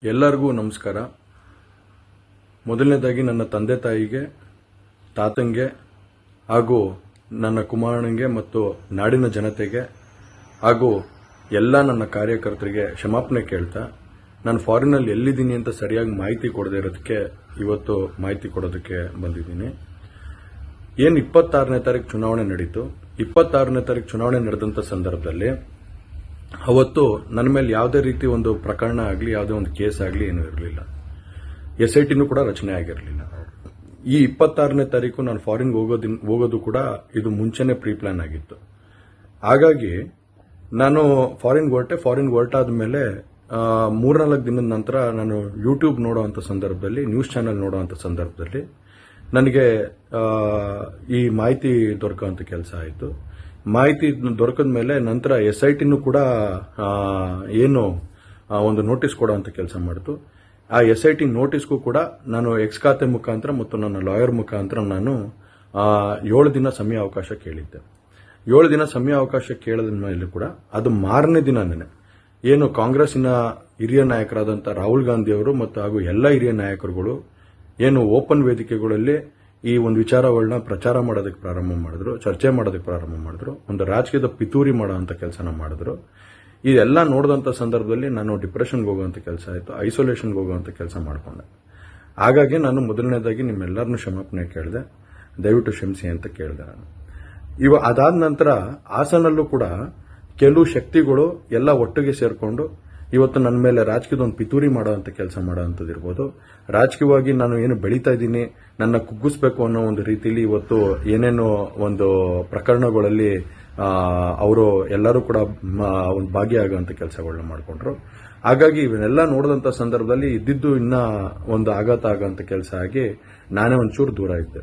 ಎಲ್ಲರಿಗೂ ನಮಸ್ಕಾರ. ಮೊದಲನೇದಾಗಿ ನನ್ನ ತಂದೆ ತಾಯಿಗೆ, ತಾತಂಗೆ ಹಾಗೂ ನನ್ನ ಕುಮಾರನಿಗೆ ಮತ್ತು ನಾಡಿನ ಜನತೆಗೆ ಹಾಗೂ ಎಲ್ಲ ನನ್ನ ಕಾರ್ಯಕರ್ತರಿಗೆ ಕ್ಷಮಾಪಣೆ ಕೇಳ್ತಾ, ನಾನು ಫಾರಿನಲ್ಲಿ ಎಲ್ಲಿದ್ದೀನಿ ಅಂತ ಸರಿಯಾಗಿ ಮಾಹಿತಿ ಕೊಡದೇ ಇರೋದಕ್ಕೆ ಇವತ್ತು ಮಾಹಿತಿ ಕೊಡೋದಕ್ಕೆ ಬಂದಿದ್ದೀನಿ. ಏನು 26ನೇ ತಾರೀಕು ಚುನಾವಣೆ ನಡೀತು. 26ನೇ ತಾರೀಕು ಚುನಾವಣೆ ನಡೆದಂಥ ಸಂದರ್ಭದಲ್ಲಿ ಅವತ್ತು ನನ್ನ ಮೇಲೆ ಯಾವುದೇ ರೀತಿ ಒಂದು ಪ್ರಕರಣ ಆಗಲಿ, ಯಾವುದೇ ಒಂದು ಕೇಸ್ ಆಗಲಿ ಏನೂ ಇರಲಿಲ್ಲ. SITನೂ ಕೂಡ ರಚನೆ ಆಗಿರಲಿಲ್ಲ. ಈ 26ನೇ ತಾರೀಕು ನಾನು ಫಾರಿನ್ ಹೋಗೋದು ಕೂಡ ಇದು ಮುಂಚೆನೆ ಪ್ರೀ ಪ್ಲಾನ್ ಆಗಿತ್ತು. ಹಾಗಾಗಿ ನಾನು ಫಾರಿನ್ ಹೊರಟಾದ ಮೇಲೆ 3-4 ದಿನದ ನಂತರ ನಾನು ಯೂಟ್ಯೂಬ್ ನೋಡುವಂಥ ಸಂದರ್ಭದಲ್ಲಿ, ನ್ಯೂಸ್ ಚಾನೆಲ್ ನೋಡುವಂಥ ಸಂದರ್ಭದಲ್ಲಿ ನನಗೆ ಈ ಮಾಹಿತಿ ದೊರಕುವಂಥ ಕೆಲಸ ಆಯಿತು. ಮಾಹಿತಿ ದೊರಕಿದ ಮೇಲೆ ನಂತರ SITನೂ ಕೂಡ ಏನು ಒಂದು ನೋಟಿಸ್ ಕೊಡುವಂಥ ಕೆಲಸ ಮಾಡಿತು. ಆ SIT ನೋಟಿಸ್ಗೂ ಕೂಡ ನಾನು ಎಕ್ಸ್ ಖಾತೆ ಮುಖಾಂತರ ಮತ್ತು ನನ್ನ ಲಾಯರ್ ಮುಖಾಂತರ ನಾನು 7 ದಿನ ಸಮಯ ಅವಕಾಶ ಕೇಳಿದ್ದೆ. 7 ದಿನ ಸಮಯ ಅವಕಾಶ ಕೇಳಿದ ಮೇಲೆ ಕೂಡ ಅದು ಮಾರನೇ ದಿನನೇ ಏನು ಕಾಂಗ್ರೆಸ್ಸಿನ ಹಿರಿಯ ನಾಯಕರಾದಂಥ ರಾಹುಲ್ ಗಾಂಧಿ ಅವರು ಮತ್ತು ಹಾಗೂ ಎಲ್ಲ ಹಿರಿಯ ನಾಯಕರುಗಳು ಏನು ಓಪನ್ ವೇದಿಕೆಗಳಲ್ಲಿ ಈ ಒಂದು ವಿಚಾರಗಳನ್ನ ಪ್ರಚಾರ ಮಾಡೋದಕ್ಕೆ ಪ್ರಾರಂಭ ಮಾಡಿದ್ರು, ಚರ್ಚೆ ಮಾಡೋದಕ್ಕೆ ಪ್ರಾರಂಭ ಮಾಡಿದ್ರು, ಒಂದು ರಾಜಕೀಯದ ಪಿತೂರಿ ಮಾಡುವಂಥ ಕೆಲಸನ ಮಾಡಿದ್ರು. ಇದೆಲ್ಲ ನೋಡಿದಂಥ ಸಂದರ್ಭದಲ್ಲಿ ನಾನು ಡಿಪ್ರೆಷನ್ಗೆ ಹೋಗುವಂಥ ಕೆಲಸ ಆಯಿತು, ಐಸೋಲೇಷನ್ಗೆ ಹೋಗುವಂಥ ಕೆಲಸ ಮಾಡಿಕೊಂಡೆ. ಹಾಗಾಗಿ ನಾನು ಮೊದಲನೇದಾಗಿ ನಿಮ್ಮೆಲ್ಲರನ್ನೂ ಕ್ಷಮಾಪಣೆ ಕೇಳಿದೆ, ದಯವಿಟ್ಟು ಕ್ಷಮಿಸಿ ಅಂತ ಕೇಳಿದೆ ನಾನು. ಅದಾದ ನಂತರ ಹಾಸನಲ್ಲೂ ಕೂಡ ಕೆಲವು ಶಕ್ತಿಗಳು ಎಲ್ಲ ಒಟ್ಟಿಗೆ ಸೇರಿಕೊಂಡು ಇವತ್ತು ನನ್ನ ಮೇಲೆ ರಾಜಕೀಯದ ಒಂದು ಪಿತೂರಿ ಮಾಡುವಂಥ ಕೆಲಸ ಮಾಡುವಂಥದ್ದು ಇರ್ಬೋದು. ರಾಜಕೀಯವಾಗಿ ನಾನು ಏನು ಬೆಳೀತಾ ಇದ್ದೀನಿ, ನನ್ನ ಕುಗ್ಗಿಸ್ಬೇಕು ಅನ್ನೋ ಒಂದು ರೀತಿಯಲ್ಲಿ ಇವತ್ತು ಏನೇನೋ ಒಂದು ಪ್ರಕರಣಗಳಲ್ಲಿ ಅವರು ಎಲ್ಲರೂ ಕೂಡ ಒಂದು ಭಾಗಿಯಾಗುವಂಥ ಕೆಲಸಗಳನ್ನ ಮಾಡಿಕೊಂಡ್ರು. ಹಾಗಾಗಿ ಇವನ್ನೆಲ್ಲ ನೋಡಿದಂಥ ಸಂದರ್ಭದಲ್ಲಿ ಇದ್ದಿದ್ದು ಇನ್ನ ಒಂದು ಆಘಾತ ಆಗುವಂಥ ಕೆಲಸ ಆಗಿ ನಾನೇ ಒಂಚೂರು ದೂರ ಇದ್ದೆ.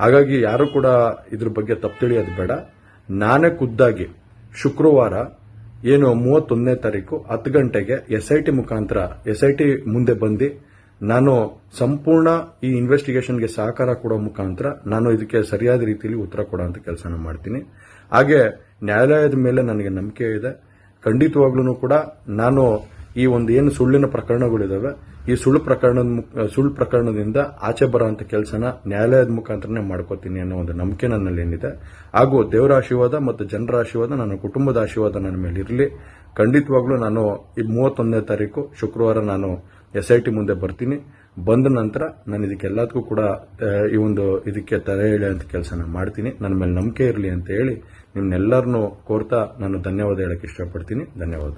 ಹಾಗಾಗಿ ಯಾರು ಕೂಡ ಇದ್ರ ಬಗ್ಗೆ ತಪ್ಪು ತಿಳಿಯೋದು ಬೇಡ. ನಾನೇ ಖುದ್ದಾಗಿ ಶುಕ್ರವಾರ ಏನು 31ನೇ ತಾರೀಕು 10 ಗಂಟೆಗೆ SIT ಮುಖಾಂತರ SIT ಮುಂದೆ ಬಂದು ನಾನು ಸಂಪೂರ್ಣ ಈ ಇನ್ವೆಸ್ಟಿಗೇಷನ್ಗೆ ಸಹಕಾರ ಕೊಡೋ ಮುಖಾಂತರ ನಾನು ಇದಕ್ಕೆ ಸರಿಯಾದ ರೀತಿಯಲ್ಲಿ ಉತ್ತರ ಕೊಡುವಂಥ ಕೆಲಸನ ಮಾಡ್ತೀನಿ. ಹಾಗೆ ನ್ಯಾಯಾಲಯದ ಮೇಲೆ ನನಗೆ ನಂಬಿಕೆ ಇದೆ. ಖಂಡಿತವಾಗ್ಲೂ ಕೂಡ ನಾನು ಈ ಒಂದು ಏನು ಸುಳ್ಳಿನ ಪ್ರಕರಣಗಳಿದಾವೆ, ಈ ಸುಳ್ಳು ಪ್ರಕರಣದಿಂದ ಆಚೆ ಬರುವಂತ ಕೆಲಸನ ನ್ಯಾಯಾಲಯದ ಮುಖಾಂತರನೇ ಮಾಡ್ಕೋತೀನಿ ಅನ್ನೋ ಒಂದು ನಂಬಿಕೆ ನನ್ನಲ್ಲಿ ಏನಿದೆ. ಹಾಗೂ ದೇವರ ಆಶೀರ್ವಾದ ಮತ್ತು ಜನರ ಆಶೀರ್ವಾದ, ನನ್ನ ಕುಟುಂಬದ ಆಶೀರ್ವಾದ ನನ್ನ ಮೇಲೆ ಇರಲಿ. ಖಂಡಿತವಾಗ್ಲೂ ನಾನು ಈ 31ನೇ ತಾರೀಕು ಶುಕ್ರವಾರ ನಾನು SIT ಮುಂದೆ ಬರ್ತೀನಿ. ಬಂದ ನಂತರ ನಾನು ಇದಕ್ಕೆಲ್ಲದಕ್ಕೂ ಕೂಡ ಇದಕ್ಕೆ ತಲೆ ಎಳೆಯುವಂತ ಕೆಲಸನ ಮಾಡ್ತೀನಿ. ನನ್ನ ಮೇಲೆ ನಂಬಿಕೆ ಇರಲಿ ಅಂತ ಹೇಳಿ ನಿಮ್ನೆಲ್ಲರನ್ನೂ ಕೋರ್ತಾ ನಾನು ಧನ್ಯವಾದ ಹೇಳಕ್ಕೆ ಇಷ್ಟಪಡ್ತೀನಿ. ಧನ್ಯವಾದ.